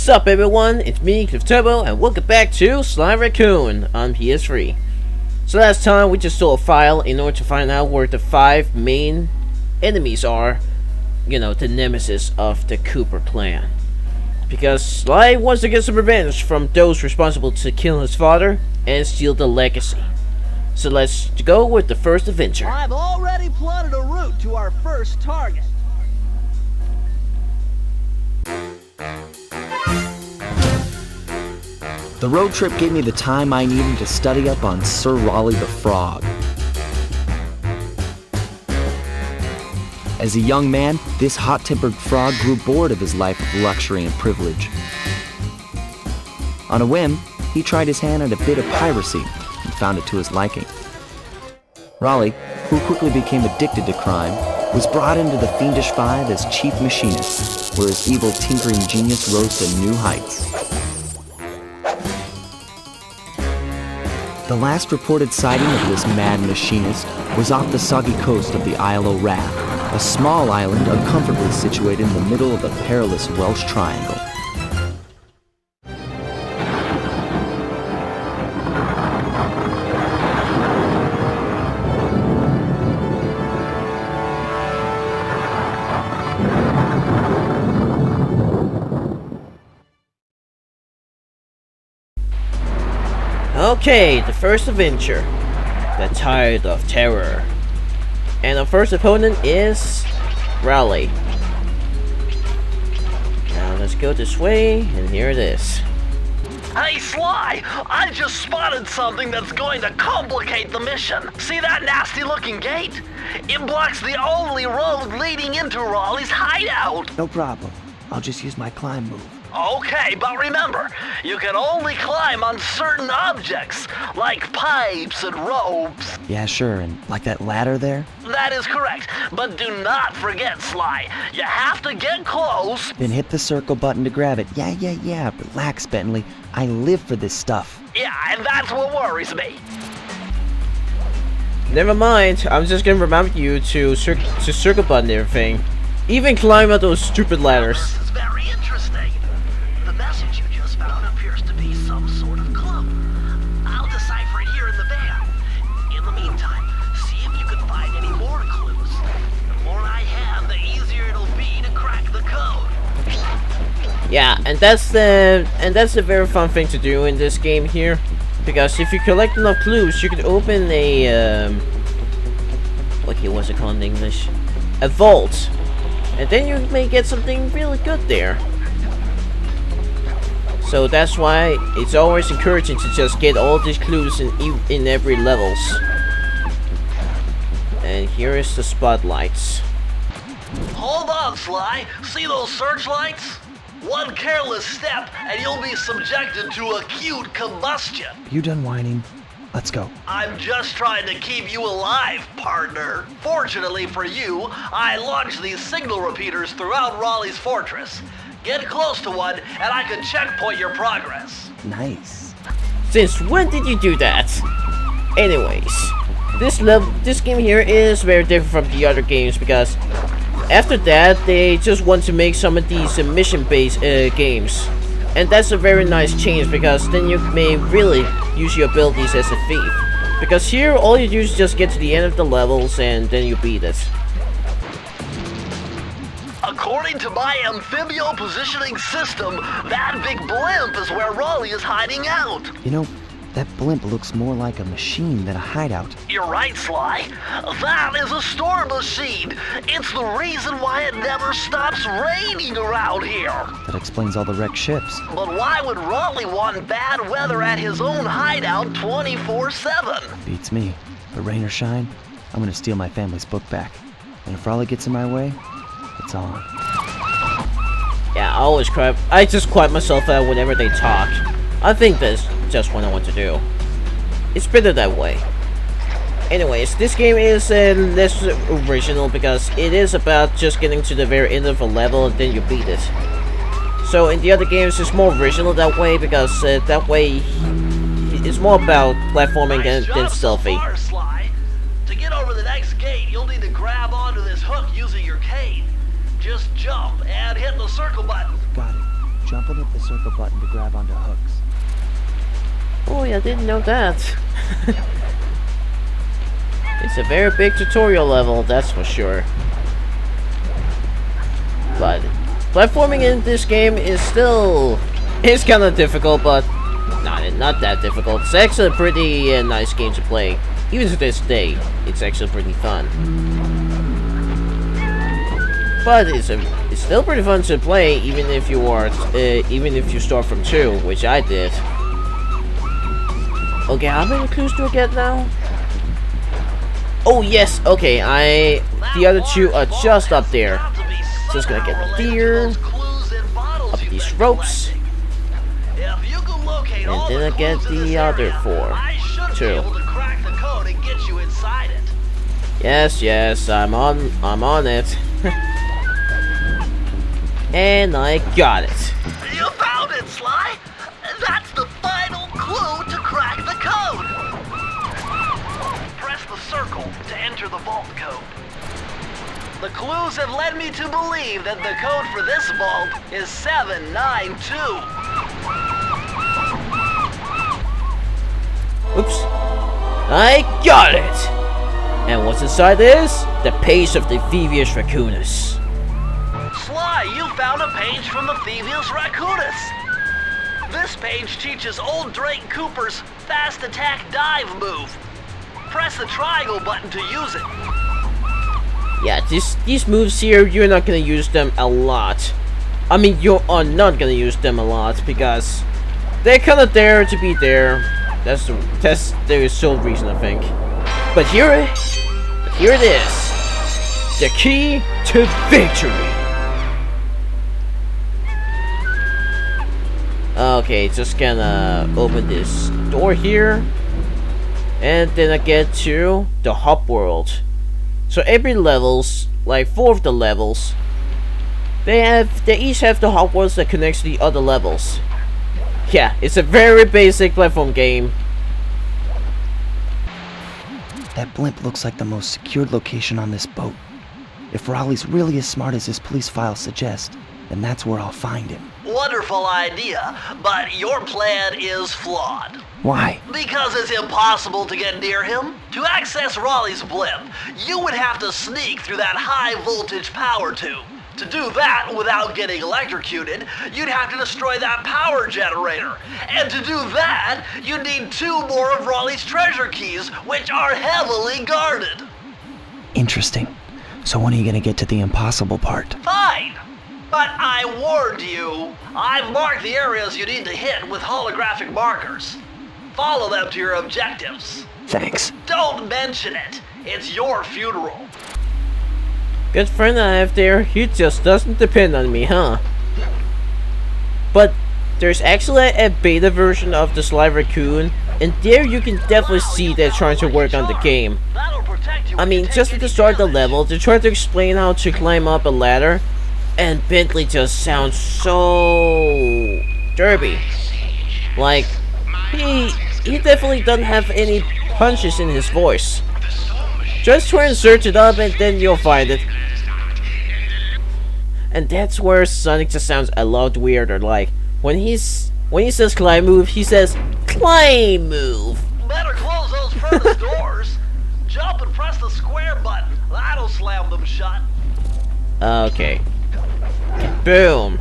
What's up everyone, it's me, Cliff Turbo, and welcome back to Sly Raccoon on PS3. So last time we just stole a file in order to find out where the 5 main enemies are. You know, the nemesis of the Cooper clan. Because Sly wants to get some revenge from those responsible to kill his father and steal the legacy. So let's go with the first adventure. I've already plotted a route to our first target. The road trip gave me the time I needed to study up on Sir Raleigh the Frog. As a young man, this hot-tempered frog grew bored of his life of luxury and privilege. On a whim, he tried his hand at a bit of piracy and found it to his liking. Raleigh, who quickly became addicted to crime, was brought into the Fiendish Five as chief machinist, where his evil tinkering genius rose to new heights. The last reported sighting of this mad machinist was off the soggy coast of the Isle o' Wrath, a small island uncomfortably situated in the middle of the perilous Welsh Triangle. Okay, the first adventure, the Tide of Terror. And our first opponent is Raleigh. Now let's go this way, and here it is. Hey Sly, I just spotted something that's going to complicate the mission. See that nasty looking gate? It blocks the only road leading into Raleigh's hideout. No problem. I'll just use my climb move. Okay, but remember, you can only climb on certain objects, like pipes and ropes. Yeah, sure, and like that ladder there? That is correct, but do not forget, Sly. You have to get close. Then hit the circle button to grab it. Yeah. Relax, Bentley. I live for this stuff. Yeah, and that's what worries me. Never mind, I'm just gonna remind you to circle button everything. Even climb up those stupid ladders. This is very interesting. The message you just found appears to be some sort of clue. I'll decipher it here in the van. In the meantime, see if you can find any more clues. The more I have, the easier it'll be to crack the code. Yeah, and that's the very fun thing to do in this game here, because if you collect enough clues, you can open a what's it called in English? A vault, and then you may get something really good there. So that's why it's always encouraging to just get all these clues in every levels. And here is the spotlights. Hold on, Sly. See those searchlights? One careless step and you'll be subjected to acute combustion. You done whining? Let's go. I'm just trying to keep you alive, partner. Fortunately for you, I launched these signal repeaters throughout Raleigh's fortress. Get close to one and I can checkpoint your progress. Nice. Since when did you do that? Anyways, this game here is very different from the other games, because after that they just want to make some of these mission-based games. And that's a very nice change, because then you may really use your abilities as a thief. Because here, all you do is just get to the end of the levels and then you beat it. According to my amphibio positioning system, that big blimp is where Raleigh is hiding out. You know, that blimp looks more like a machine than a hideout. You're right, Sly. That is a storm machine. It's the reason why it never stops raining around here. That explains all the wrecked ships. But why would Raleigh want bad weather at his own hideout 24/7? Beats me. But rain or shine, I'm gonna steal my family's book back. And if Raleigh gets in my way, it's on. Yeah, I just quiet myself out whenever they talk. I think that's just what I want to do. It's better that way. Anyways, this game is less original, because it is about just getting to the very end of a level and then you beat it. So in the other games it's more original that way, because that way it's more about platforming than stealthy. So far, Sly. To get over the next gate, you'll need to grab onto this hook using your cane. Just jump and hit the circle button. Got it. Jump and hit the circle button to grab onto hooks. Oh, yeah, I didn't know that. It's a very big tutorial level, that's for sure. But platforming in this game is still... It's kind of difficult, but not that difficult. It's actually a pretty nice game to play. Even to this day, it's actually pretty fun. But it's still pretty fun to play, even if you start from 2, which I did. Okay, how many clues do I get now? Oh yes, okay, the other 2 are just up there. Just gonna get the deer, up these ropes, and then I get the other 4, 2. Yes, I'm on it. And I got it. You found it, Sly! That's the final clue to crack the code! Press the circle to enter the vault code. The clues have led me to believe that the code for this vault is 792. Oops. I got it! And what's inside this? The page of the Fiendish Raccoonus. Sly, you found a page from the Fiendish Raccoonus. This page teaches old Drake Cooper's fast attack dive move. Press the triangle button to use it. Yeah, these moves here, you're not gonna use them a lot. I mean, you are not gonna use them a lot because they're kind of there to be there. That's the sole reason, I think. But here it is, the key to victory. Okay, just gonna open this door here, and then I get to the hub world. So every levels, like 4 of the levels, they each have the hub worlds that connects to the other levels. Yeah, it's a very basic platform game. That blimp looks like the most secured location on this boat. If Raleigh's really as smart as his police files suggest, then that's where I'll find him. Wonderful idea, but your plan is flawed. Why? Because it's impossible to get near him. To access Raleigh's blimp, you would have to sneak through that high voltage power tube. To do that without getting electrocuted, you'd have to destroy that power generator. And to do that, you'd need 2 more of Raleigh's treasure keys, which are heavily guarded. Interesting. So when are you gonna get to the impossible part? Fine! But I warned you. I've marked the areas you need to hit with holographic markers. Follow them to your objectives. Thanks. Don't mention it. It's your funeral. Good friend I have there, he just doesn't depend on me, huh? But there's actually a beta version of the Sly Raccoon, and there you can definitely see they're trying to work on the game. I mean, just at the start of the level, they tried to explain how to climb up a ladder, and Bentley just sounds so derby. Like, he definitely doesn't have any punches in his voice. Just try and search it up and then you'll find it. And that's where Sonic just sounds a lot weirder. Like, when he says climb move, he says climb move. Better close those furnace doors. Jump and press the square button. That'll slam them shut. Okay. Boom.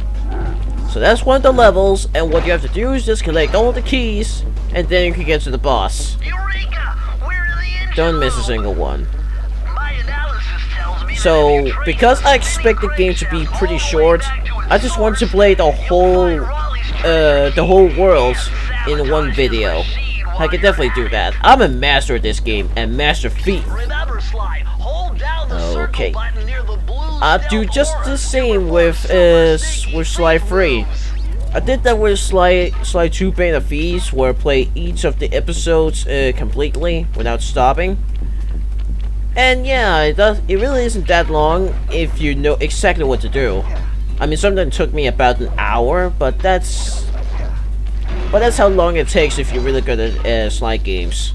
So that's one of the levels, and what you have to do is just collect all the keys, and then you can get to the boss. Eureka! We're in the engine Don't miss a room. single one. My analysis tells me So, that because I expect the game to be pretty short, I just want to play the whole world in one video. I can definitely do that. I'm a master at this game, and master feat. Remember, Sly, hold down the Okay. circle button near the blue I'll do just the same with Sly 3. I did that with Sly 2 Bane of Thieves, where I play each of the episodes completely without stopping. And yeah, it really isn't that long if you know exactly what to do. I mean, sometimes it took me about an hour, but that's how long it takes if you're really good at Sly games.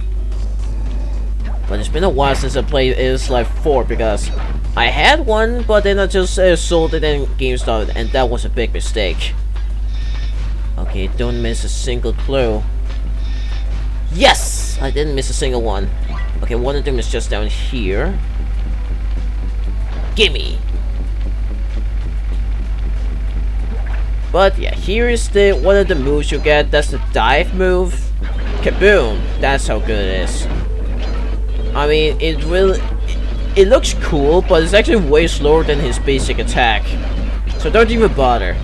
But it's been a while since I played Sly 4 because I had one, but then I just sold it and game started, and that was a big mistake. Okay, don't miss a single clue. Yes! I didn't miss a single one. Okay, one of them is just down here. Gimme! But yeah, here is the one of the moves you get. That's the dive move. Kaboom! That's how good it is. I mean, it looks cool, but it's actually way slower than his basic attack. So don't even bother.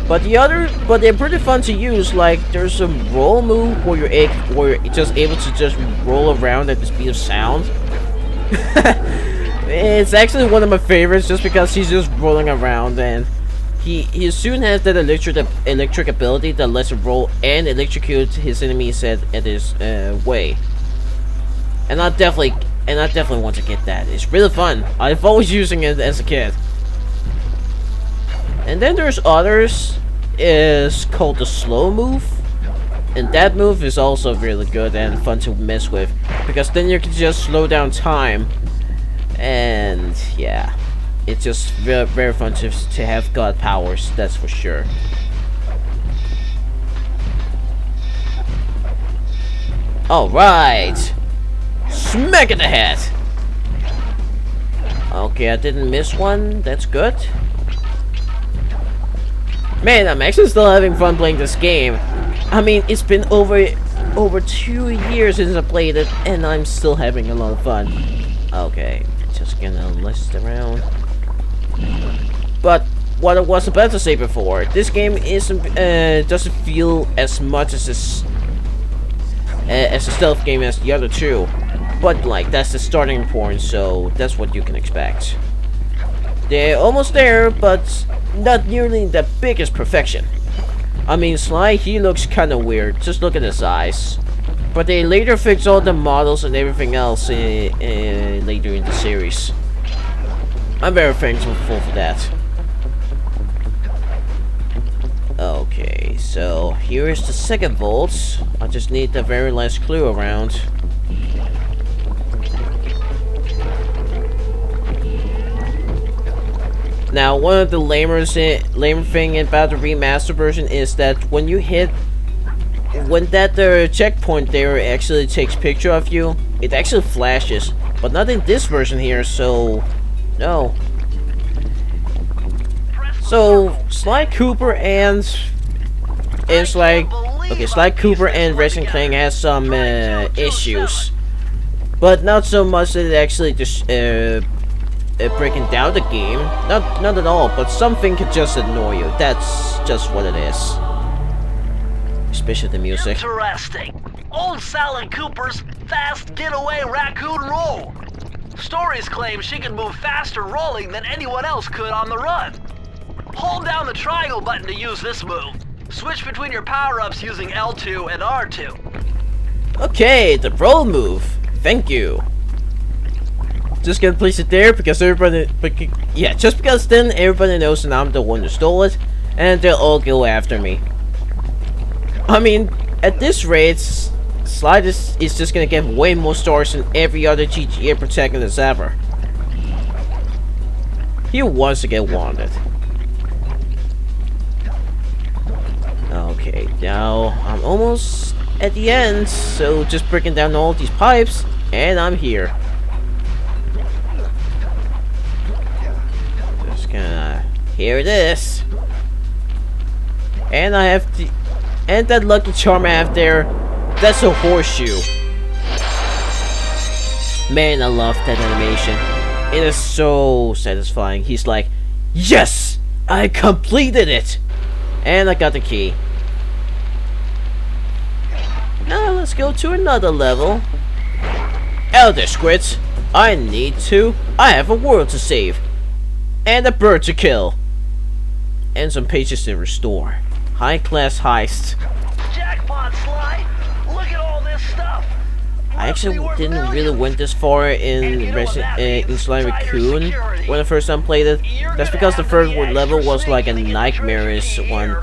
But they're pretty fun to use. Like, there's a roll move where you're just able to just roll around at the speed of sound. It's actually one of my favorites, just because he's just rolling around, and he soon has that electric ability that lets him roll and electrocute his enemies at his way. And I definitely want to get that. It's really fun. I've always using it as a kid. And then there's others. Is called the slow move, and that move is also really good and fun to mess with, because then you can just slow down time, and yeah, it's just very, very fun to have god powers, that's for sure. Alright, smack in the head. Okay, I didn't miss one, that's good. Man, I'm actually still having fun playing this game. I mean, it's been over 2 years since I played it, and I'm still having a lot of fun. Okay, just gonna list around. But what I was about to say before, this game doesn't feel as much as a stealth game as the other two. But like, that's the starting point, so that's what you can expect. They're almost there, but not nearly the biggest perfection. I mean, Sly, he looks kinda weird. Just look at his eyes. But they later fixed all the models and everything else later in the series. I'm very thankful for that. Okay, so here is the second vault. I just need the very last clue around. Now, one of the lamer thing about the remaster version is that when that checkpoint there actually takes picture of you, it actually flashes, but not in this version here. So, no. So Sly Cooper and Sly Cooper and Ratchet & Clank has some issues, but not so much that it actually just breaking down the game. Not at all, but something could just annoy you. That's just what it is. Especially the music. Interesting. Old Sally Cooper's fast getaway raccoon roll. Stories claim she can move faster rolling than anyone else could on the run. Hold down the triangle button to use this move. Switch between your power-ups using L2 and R2. Okay, the roll move. Thank you. Just gonna place it there because just because then everybody knows that I'm the one who stole it, and they'll all go after me. I mean, at this rate, Sly is just gonna get way more stars than every other GTA protagonist ever. He wants to get wanted. Okay, now I'm almost at the end, so just breaking down all these pipes, and I'm here. Here it is. And I have and that lucky charm I have there, that's a horseshoe. Man, I love that animation. It is so satisfying. He's like, yes, I completed it. And I got the key. Now let's go to another level. Elder Squids, I have a world to save. And a bird to kill. And some pages to restore. High class heist. Jackpot, Sly! Look at all this stuff! I actually didn't really went this far in Sly Raccoon when I first time played it. That's because the first level was like a nightmarish one.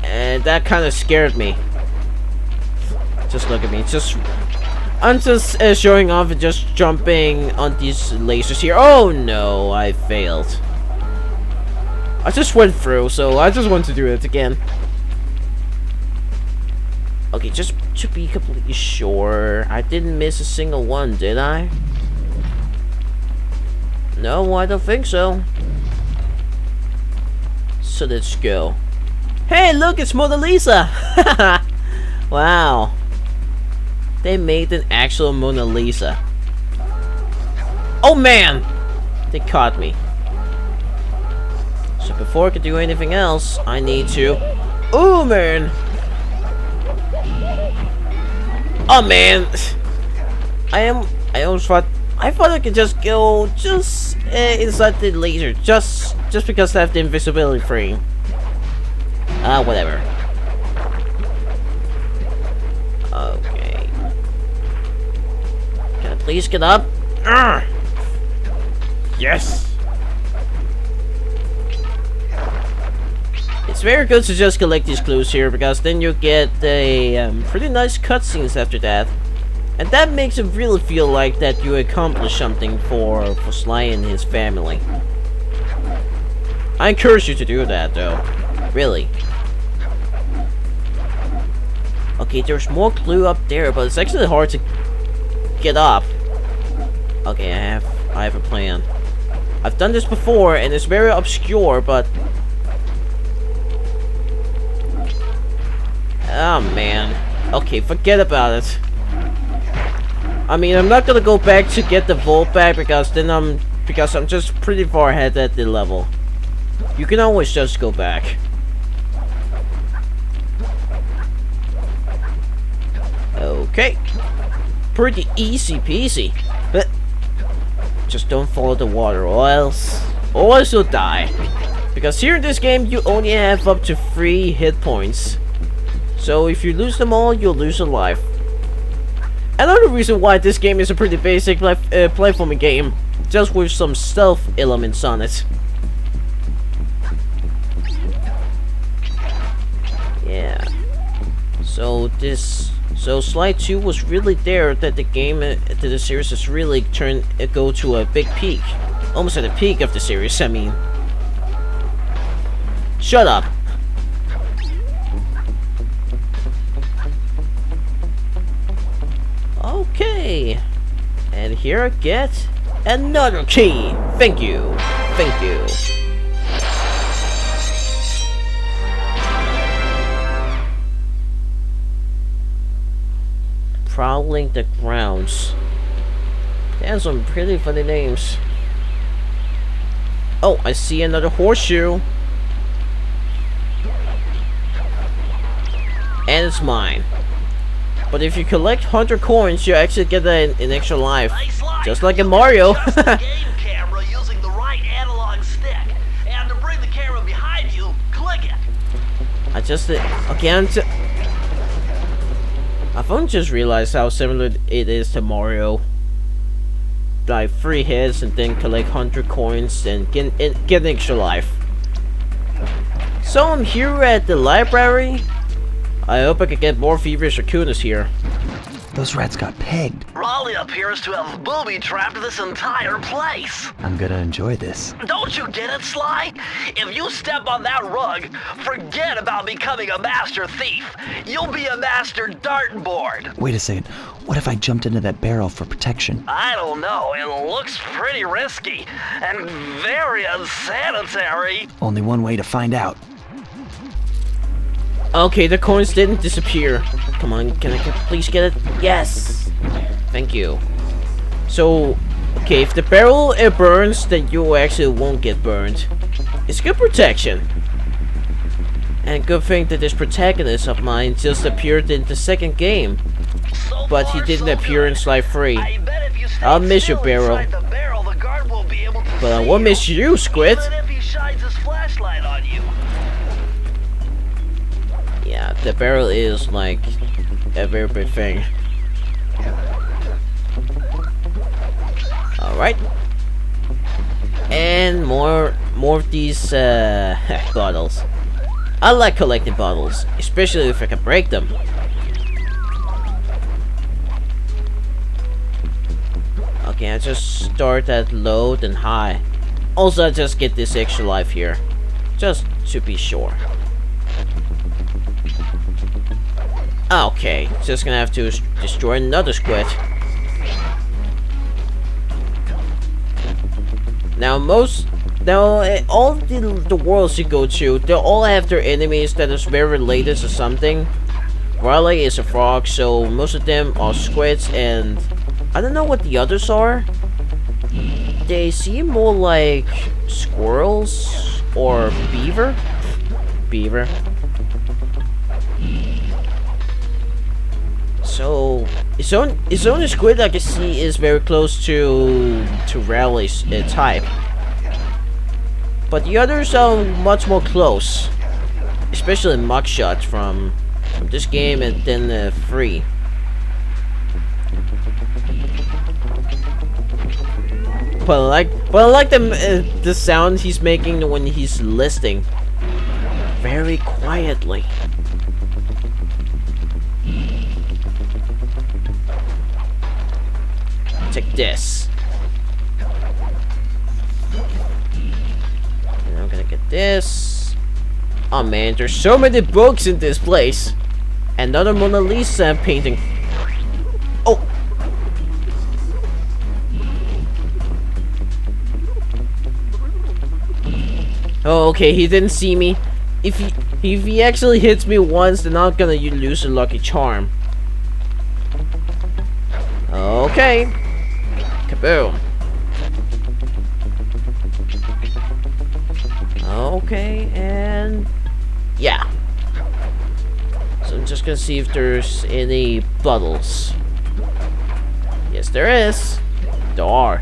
And that kind of scared me. Just look at me. I'm just showing off and just jumping on these lasers here. Oh no, I failed. I just went through, so I just want to do it again. Okay, just to be completely sure, I didn't miss a single one, did I? No, I don't think so. So let's go. Hey, look, it's Mona Lisa! Wow. They made an actual Mona Lisa. Oh man! They caught me. So before I can do anything else, I need to... Oh man! Oh man! I thought I could just go inside the laser just because I have the invisibility frame. Whatever. Okay. Can I please get up? Urgh. Yes. It's very good to just collect these clues here, because then you get pretty nice cutscenes after that. And that makes it really feel like that you accomplished something for Sly and his family. I encourage you to do that, though. Really. Okay, there's more clue up there, but it's actually hard to get up. Okay, I have a plan. I've done this before, and it's very obscure, but... Oh, man. Okay, forget about it. I mean, I'm not gonna go back to get the vault back, because I'm just pretty far ahead at the level. You can always just go back. Okay. Pretty easy peasy. But just don't follow the water, or else you'll die. Because here in this game, you only have up to 3 hit points. So if you lose them all, you'll lose a life. Another reason why this game is a pretty basic platforming game, just with some stealth elements on it. Yeah. So Sly 2 was really there that the game, that the series has really go to a big peak. Almost at the peak of the series, I mean. Shut up. Okay. And here I get another key. Thank you. Thank you. Prowling the grounds. They have some pretty funny names. Oh, I see another horseshoe. And it's mine. But if you collect 100 coins, you actually get an extra life. Just like in Mario. Adjust the game camera using the right analog stick. And to bring the camera behind you, click it. I've only just realized how similar it is to Mario. Like 3 hits and then collect 100 coins and get an extra life. So I'm here at the library. I hope I can get more Fiendish Raccoons here. Those rats got pegged. Raleigh appears to have booby-trapped this entire place. I'm gonna enjoy this. Don't you get it, Sly? If you step on that rug, forget about becoming a master thief. You'll be a master dartboard. Wait a second. What if I jumped into that barrel for protection? I don't know. It looks pretty risky and very unsanitary. Only one way to find out. Okay, the coins didn't disappear. Come on, can I please get it? Yes! Thank you. So, okay, if the barrel burns, then you actually won't get burned. It's good protection. And good thing that this protagonist of mine just appeared in the second game. But he didn't appear in Sly 3. I'll miss you, Barrel. But I won't miss you, Squid. Yeah, the barrel is like a very big thing. Alright. And more of these bottles. I like collecting bottles, especially if I can break them. Okay, I just start at low then high. Also, I just get this extra life here, just to be sure. Okay, just gonna have to destroy another squid. Now all the worlds you go to, they all have their enemies that is very related to something. Raleigh is a frog, so most of them are squids, and I don't know what the others are. They seem more like squirrels or beaver. Beaver. So his own squid I can see is very close to Raleigh's type, but the others are much more close, especially mugshot from this game and then free. But I like the sound he's making when he's listening, very quietly. Take this. And I'm gonna get this. Oh man, there's so many books in this place. Another Mona Lisa painting. Oh. Oh, okay, he didn't see me. If he actually hits me once, then I'm gonna lose a lucky charm. Okay. Kaboom. Okay, and yeah. So I'm just gonna see if there's any bottles. Yes, there is. There are.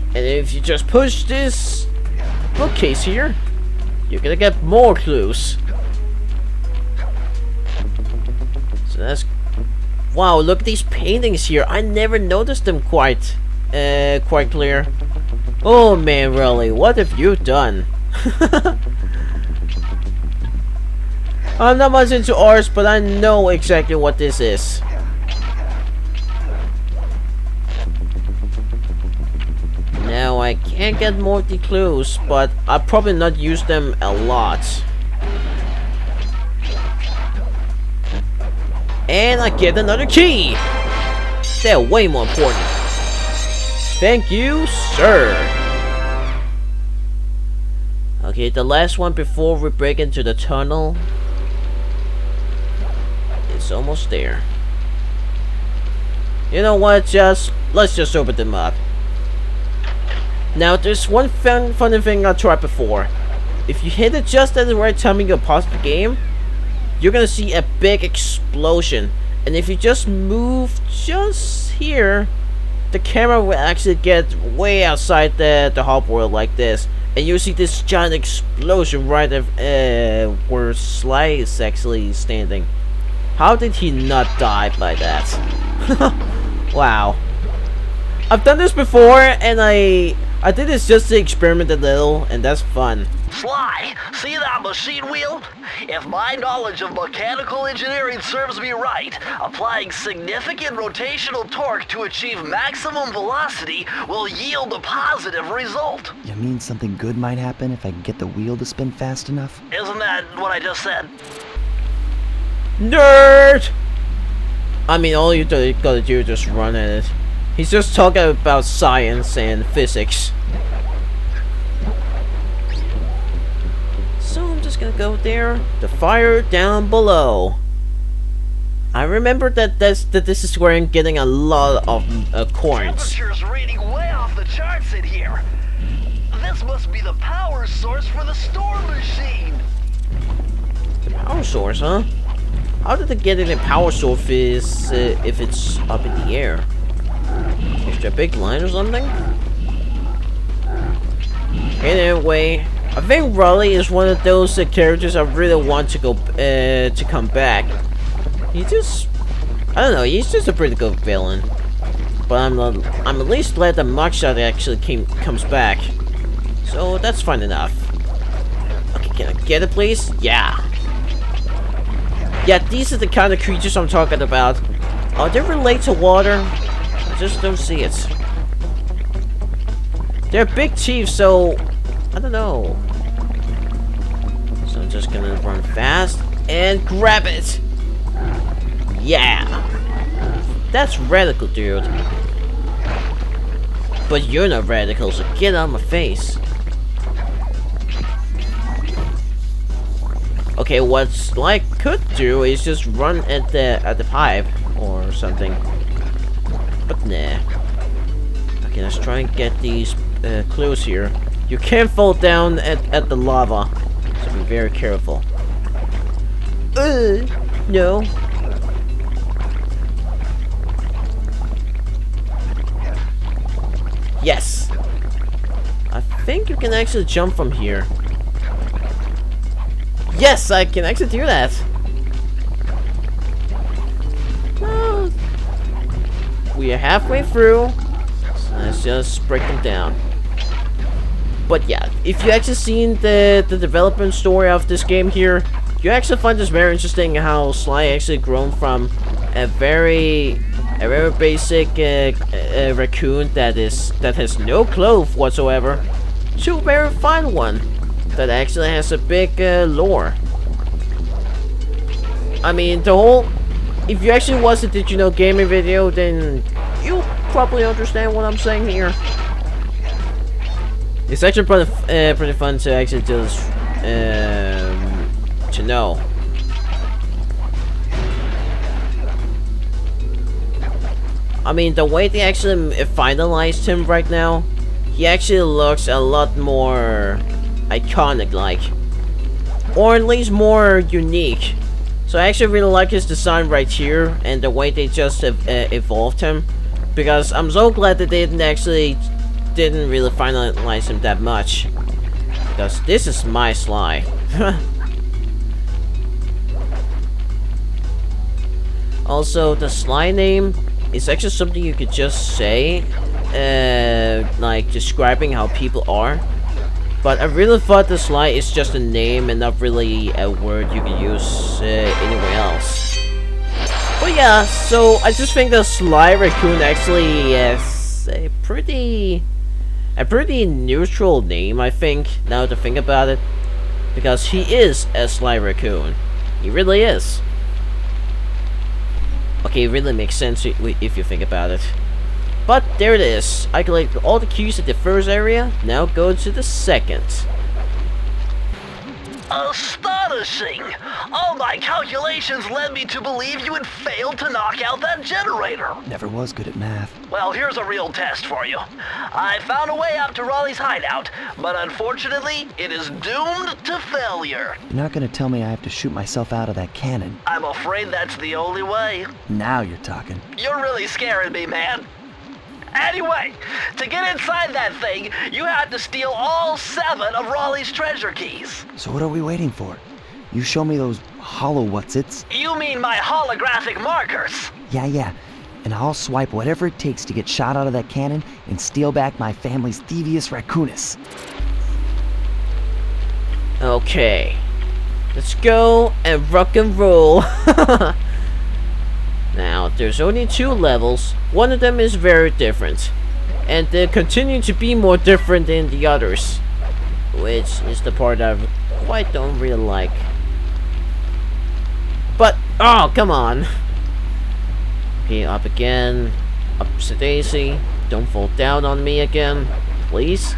And if you just push this bookcase here, you're gonna get more clues. So that's... Wow, look at these paintings here. I never noticed them quite clear. Oh man, Raleigh, what have you done? I'm not much into arts, but I know exactly what this is. Now I can't get more of the clues, but I'll probably not use them a lot. And I get another key! They're way more important. Thank you, sir! Okay, the last one before we break into the tunnel. It's almost there. You know what, let's just open them up. Now, there's one funny thing I tried before. If you hit it just at the right time and you pause the game, you're gonna see a big explosion, and if you just move just here, the camera will actually get way outside the hub world like this, and you'll see this giant explosion right where Sly is actually standing. How did he not die by that? Wow. I've done this before, and I did this just to experiment a little, and that's fun. Sly, see that machine wheel? If my knowledge of mechanical engineering serves me right, applying significant rotational torque to achieve maximum velocity will yield a positive result. You mean something good might happen if I can get the wheel to spin fast enough? Isn't that what I just said? Nerd! I mean, all you gotta do is just run at it. He's just talking about science and physics. So I'm just gonna go there. The fire down below. I remember that this is where I'm getting a lot of coins. Temperature's reading way off the charts in here. This must be the power source for the storm machine. The power source, huh? How did they get in a power source if it's up in the air? Is there a big line or something? Anyway, I think Raleigh is one of those characters I really want to go to come back. I don't know, he's just a pretty good villain. But I'm at least glad that Mugshot actually comes back. So that's fine enough. Okay, can I get it please? Yeah. Yeah, these are the kind of creatures I'm talking about. Are they related to water? I just don't see it. They're big chiefs, so I don't know. So I'm just gonna run fast. And grab it. Yeah. That's radical, dude. But you're not radical, so get out of my face. Okay, what Sly could do is just run at the pipe or something. But nah. Okay, let's try and get these clues here. You can't fall down at the lava, so be very careful. No. Yes. I think you can actually jump from here. Yes, I can actually do that. Well, we are halfway through, so let's just break them down. But yeah, if you actually seen the development story of this game here, you actually find this very interesting how Sly actually grown from a very basic raccoon that has no clothes whatsoever to a very fine one that actually has a big lore. I mean, the whole, if you actually watch the Did You Know gaming video, then you'll probably understand what I'm saying here. It's actually pretty fun to actually just to know. I mean, the way they actually finalized him right now, he actually looks a lot more iconic like, or at least more unique. So I actually really like his design right here and the way they just evolved him, because I'm so glad that they didn't really finalize him that much, because this is my Sly. Also, the Sly name is actually something you could just say, like describing how people are. But I really thought the Sly is just a name and not really a word you could use anywhere else. But yeah, so I just think the Sly Raccoon actually is a pretty neutral name, I think, now to think about it. Because he is a Sly Raccoon. He really is. Okay, it really makes sense if you think about it. But there it is. I collected all the keys at the first area. Now go to the second. Astonishing! All my calculations led me to believe you had failed to knock out that generator. Never was good at math. Well, here's a real test for you. I found a way up to Raleigh's hideout, but unfortunately, it is doomed to failure. You're not gonna tell me I have to shoot myself out of that cannon. I'm afraid that's the only way. Now you're talking. You're really scaring me, man. Anyway, to get inside that thing, you had to steal all 7 of Raleigh's treasure keys. So what are we waiting for? You show me those hollow what's-its? You mean my holographic markers? Yeah. And I'll swipe whatever it takes to get shot out of that cannon and steal back my family's devious raccoonus. Okay. Let's go and rock and roll. Now, there's only 2 levels. One of them is very different, and they continue to be more different than the others, which is the part I quite don't really like. But, oh, come on. Okay, up again. Up to Daisy. Don't fall down on me again, please.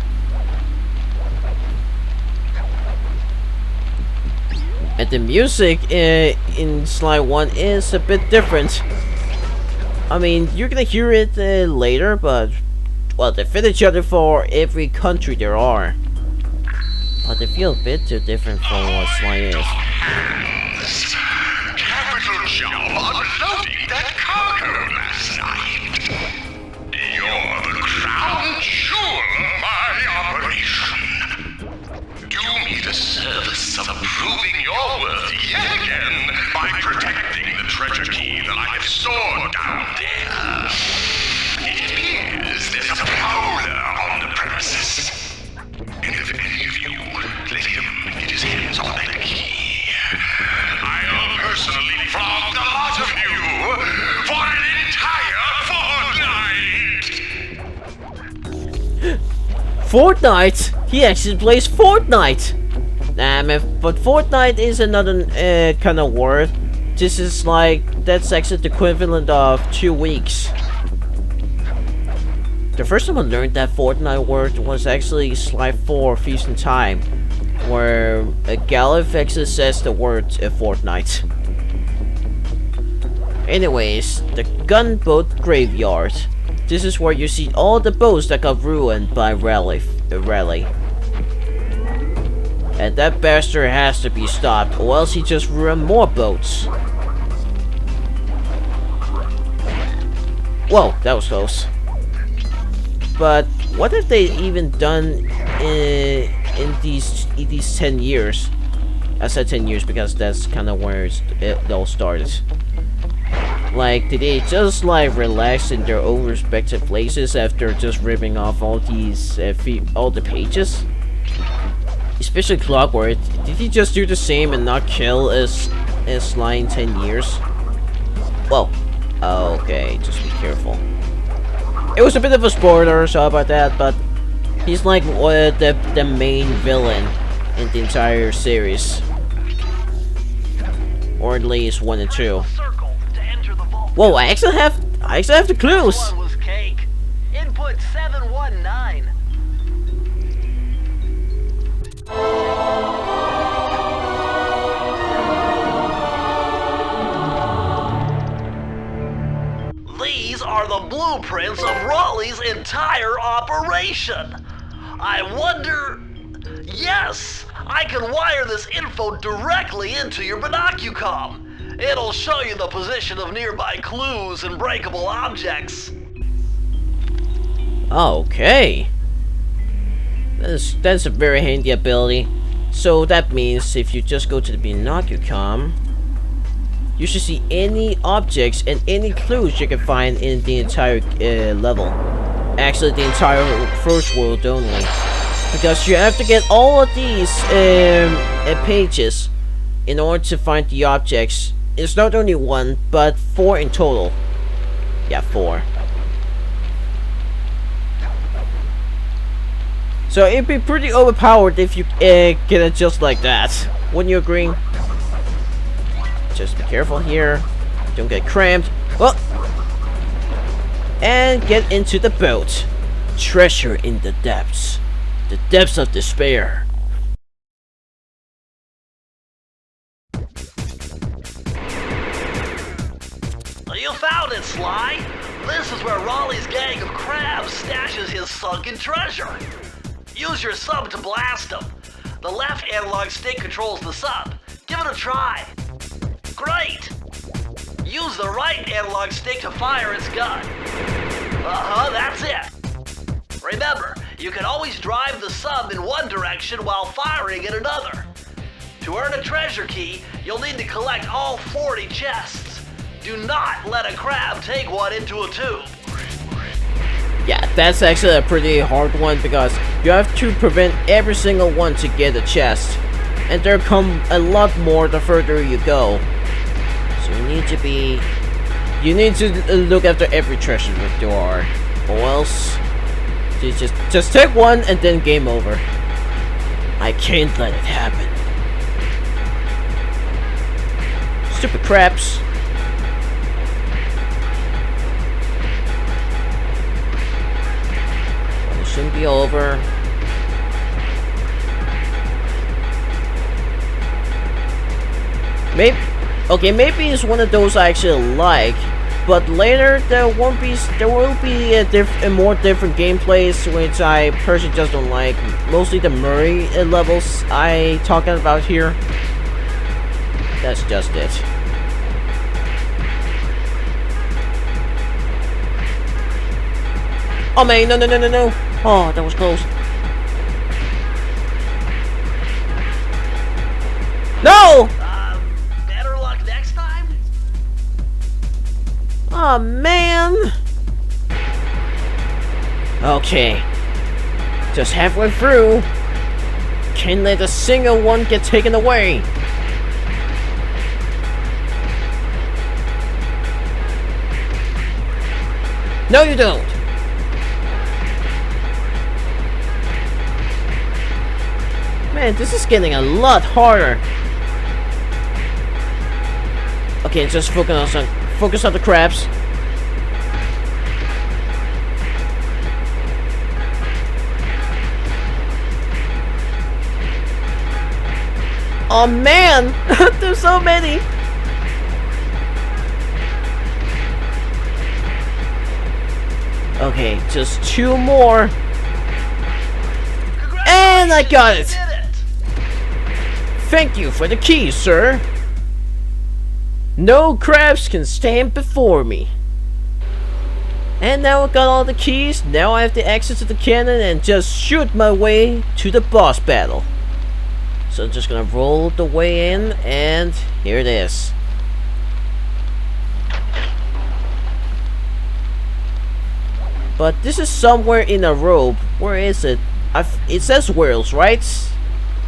And the music in Sly 1 is a bit different. I mean, you're gonna hear it later, but, well, they fit each other for every country there are. But they feel a bit too different from what Sly is. Capital job unloading that cargo last night. You're the crown jewel of my operation. Do me the service of proving your worth yet again by protecting the treasure key that I have stored down there. It appears there's a prowler on the premises. And if any of you let him get his hands on that key, I'll personally flog the lot of you for an entire fortnight! Fortnite? He actually plays Fortnite! Nah, man, but Fortnite is another kind of word. This is like, that's actually the equivalent of 2 weeks. The first time I learned that Fortnite word was actually Sly 4 Feast in Time, where Galif actually says the word Fortnite. Anyways, the gunboat graveyard. This is where you see all the boats that got ruined by Raleigh. And that bastard has to be stopped, or else he just ruined more boats. Whoa, that was close. But what have they even done in these 10 years? I said 10 years because that's kind of where it all started. Like, did they just like relax in their own respective places after just ripping off all these all the pages? Especially Clockwork, did he just do the same and not kill as Sly in 10 years? Whoa. Okay, just be careful. It was a bit of a spoiler, sorry about that, but he's like the main villain in the entire series. Or at least 1 and 2. Whoa, I actually have the clues! One was cake. Input 719. These are the blueprints of Raleigh's entire operation. I wonder... Yes! I can wire this info directly into your binocucom. It'll show you the position of nearby clues and breakable objects. Okay. That's a very handy ability. So that means if you just go to the binocucom, you should see any objects and any clues you can find in the entire level. Actually, the entire first world only. Because you have to get all of these pages in order to find the objects. It's not only 1, but 4 in total. Yeah, 4. So it'd be pretty overpowered if you get it just like that. Wouldn't you agree? Just be careful here. Don't get cramped. Well, and get into the boat. Treasure in the depths. The depths of despair. You found it, Sly. This is where Raleigh's gang of crabs stashes his sunken treasure. Use your sub to blast them. The left analog stick controls the sub. Give it a try. Great! Use the right analog stick to fire its gun. That's it. Remember, you can always drive the sub in one direction while firing in another. To earn a treasure key, you'll need to collect all 40 chests. Do not let a crab take one into a tube. Yeah, that's actually a pretty hard one because you have to prevent every single one to get a chest. And there come a lot more the further you go. So you need to look after every treasure that there are. Or else, you just take one and then game over. I can't let it happen. Stupid crabs. Well, it shouldn't be over. Maybe it's one of those I actually like, but later there will be a more different gameplays which I personally just don't like. Mostly the Murray levels I talking about here. That's just it. Oh man, no! Oh, that was close. No! Oh man! Okay. Just halfway through. Can't let a single one get taken away. No, you don't. Man, this is getting a lot harder. Okay, just focus on the crabs. Oh man, there's so many. Okay, just 2 more. And I got it. Thank you for the key, sir. No crabs can stand before me. And now I got all the keys. Now I have the access to the cannon and just shoot my way to the boss battle. So I'm just gonna roll the way in, and here it is. But this is somewhere in a robe. Where is it? It says Wales, right?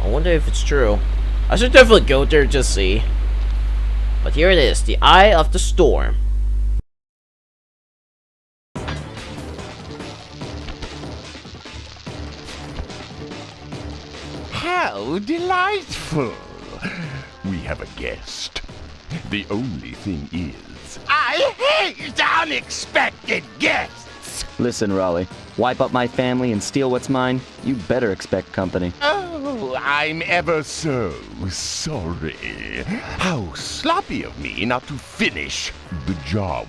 I wonder if it's true. I should definitely go there and just see. But here it is, the Eye of the Storm. How delightful! We have a guest. The only thing is, I hate unexpected guests! Listen, Raleigh, wipe up my family and steal what's mine? You better expect company. Oh, I'm ever so sorry. How sloppy of me not to finish the job.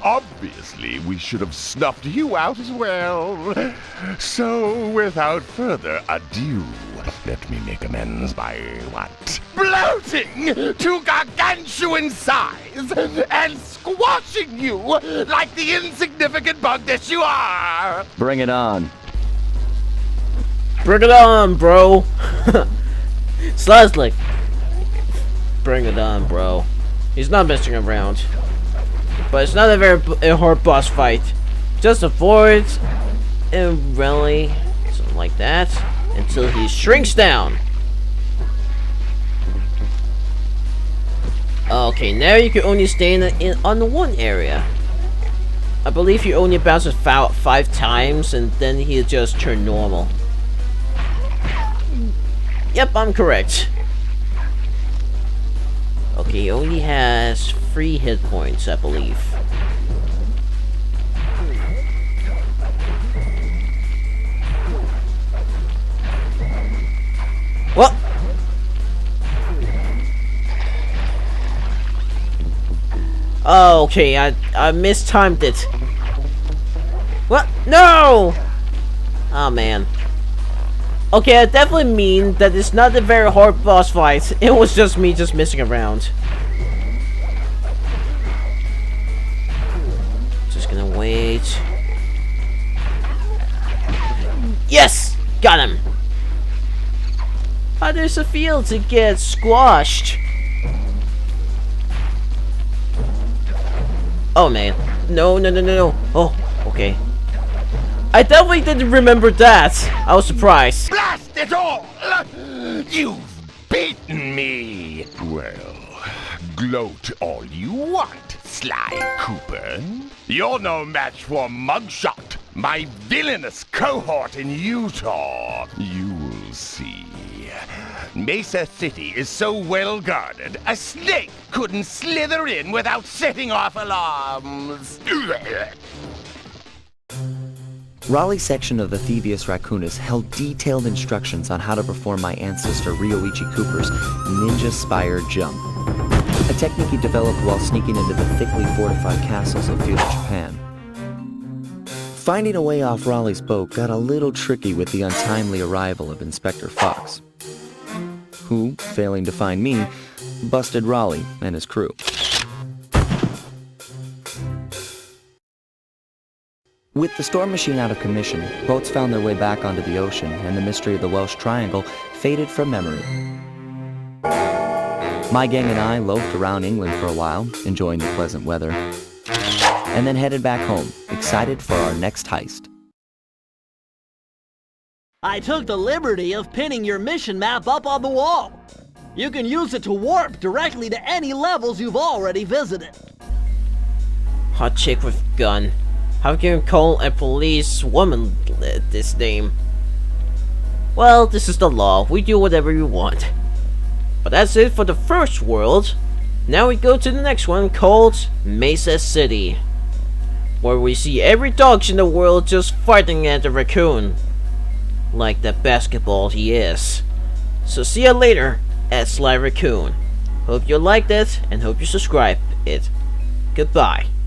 Obviously, we should have snuffed you out as well. So, without further ado, let me make amends by what? Bloating to gargantuan size and squashing you like the insignificant bug that you are! Bring it on. Bring it on, bro. Sly's like, bring it on, bro. He's not messing around. But it's not a very hard boss fight. Just avoid and Raleigh, something like that, until he shrinks down. Okay, now you can only stay on the one area. I believe he only bounces 5 times, and then he'll just turn normal. Yep, I'm correct. Okay, he only has 3 hit points, I believe. What? Oh, okay, I mistimed it. What? No! Oh, man. Okay, I definitely mean that it's not a very hard boss fight. It was just me just messing around. Just gonna wait. Yes! Got him! Oh, there's a field to get squashed. Oh man. No. Oh, okay. I definitely didn't remember that. I was surprised. Blast it all! You've beaten me! Well, gloat all you want, Sly Cooper. You're no match for Mugshot, my villainous cohort in Utah. You'll see. Mesa City is so well guarded, a snake couldn't slither in without setting off alarms. Raleigh's section of the Fiendish Raccoonus held detailed instructions on how to perform my ancestor Ryoichi Cooper's ninja spire jump, a technique he developed while sneaking into the thickly fortified castles of feudal Japan. Finding a way off Raleigh's boat got a little tricky with the untimely arrival of Inspector Fox, who, failing to find me, busted Raleigh and his crew. With the storm machine out of commission, boats found their way back onto the ocean, and the mystery of the Welsh Triangle faded from memory. My gang and I loafed around England for a while, enjoying the pleasant weather, and then headed back home, excited for our next heist. I took the liberty of pinning your mission map up on the wall. You can use it to warp directly to any levels you've already visited. Hot chick with gun. How can you call a police woman this name? Well, this is the law. We do whatever we want. But that's it for the first world. Now we go to the next one called Mesa City, where we see every dog in the world just fighting at the raccoon, like the basketball he is. So see you later at Sly Raccoon. Hope you liked it and hope you subscribe it. Goodbye.